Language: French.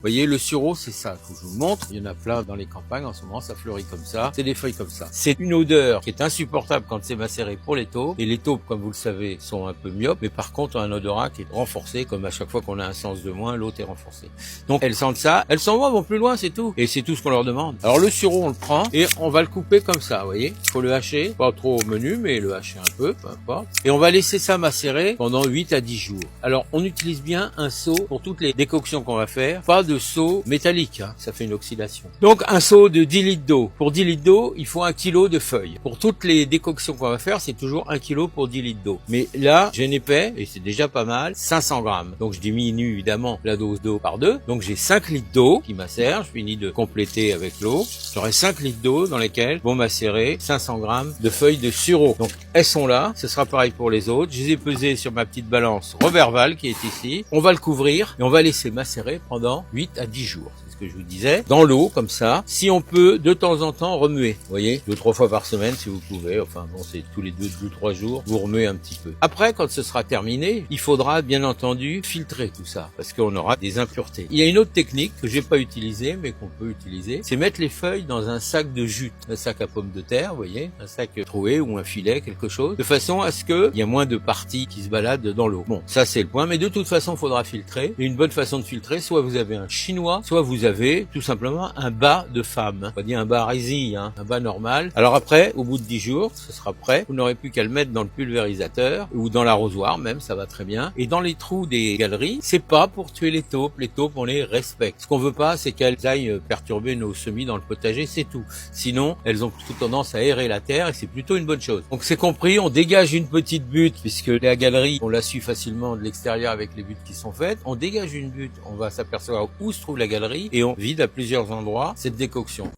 Vous voyez, le sureau, c'est ça. Faut que je vous montre. Il y en a plein dans les campagnes. En ce moment, ça fleurit comme ça. C'est des feuilles comme ça. C'est une odeur qui est insupportable quand c'est macéré pour les taupes. Et les taupes, comme vous le savez, sont un peu myopes. Mais par contre, ont un odorat qui est renforcé. Comme à chaque fois qu'on a un sens de moins, l'autre est renforcé. Donc, elles sentent ça. Elles s'en vont plus loin, c'est tout. Et c'est tout ce qu'on leur demande. Alors, le sureau, on le prend et on va le couper comme ça, vous voyez. Faut le hacher. Pas trop menu, mais le hacher un peu, peu importe. Et on va laisser ça macérer pendant 8 à 10 jours. Alors, on utilise bien un seau pour toutes les décoctions qu'on va faire. Pas de seau métallique, hein, ça fait une oxydation. Donc un seau de 10 litres d'eau. Pour 10 litres d'eau, il faut 1 kg de feuilles. Pour toutes les décoctions qu'on va faire, c'est toujours 1 kg pour 10 litres d'eau. Mais là, j'ai un épais, et c'est déjà pas mal, 500 grammes. Donc je diminue évidemment la dose d'eau par 2. Donc j'ai 5 litres d'eau qui macèrent. Je finis de compléter avec l'eau. J'aurai 5 litres d'eau dans lesquelles vont macérer 500 grammes de feuilles de sureau. Donc elles sont là. Ce sera pareil pour les autres. Je les ai pesées sur ma petite balance Roberval qui est ici. On va le couvrir et on va laisser macérer pendant 8 à 10 jours. C'est ce que je vous disais. Dans l'eau, comme ça. Si on peut, de temps en temps, remuer. Vous voyez, 2-3 fois par semaine, si vous pouvez. Enfin bon, c'est tous les 2-3 jours. Vous remuez un petit peu. Après, quand ce sera terminé, il faudra, bien entendu, filtrer tout ça. Parce qu'on aura des impuretés. Il y a une autre technique que j'ai pas utilisée, mais qu'on peut utiliser. C'est mettre les feuilles dans un sac de jute. Un sac à pommes de terre, vous voyez. Un sac troué ou un filet, quelque chose. De façon à ce qu'il y ait moins de parties qui se baladent dans l'eau. Bon, ça c'est le point. Mais de toute façon, il faudra filtrer. Et une bonne façon de filtrer, soit vous avez un chinois, soit vous avez tout simplement un bas de femme. On va dire un bas résille, hein, un bas normal. Alors après, au bout de 10 jours, ce sera prêt. Vous n'aurez plus qu'à le mettre dans le pulvérisateur ou dans l'arrosoir même, ça va très bien. Et dans les trous des galeries, c'est pas pour tuer les taupes. Les taupes, on les respecte. Ce qu'on veut pas, c'est qu'elles aillent perturber nos semis dans le potager, c'est tout. Sinon, elles ont plutôt tendance à aérer la terre et c'est plutôt une bonne chose. Donc c'est compris, on dégage une petite butte puisque la galerie, on la suit facilement de l'extérieur avec les buttes qui sont faites. On dégage une butte, on va s'apercevoir où se trouve la galerie et on vide à plusieurs endroits cette décoction.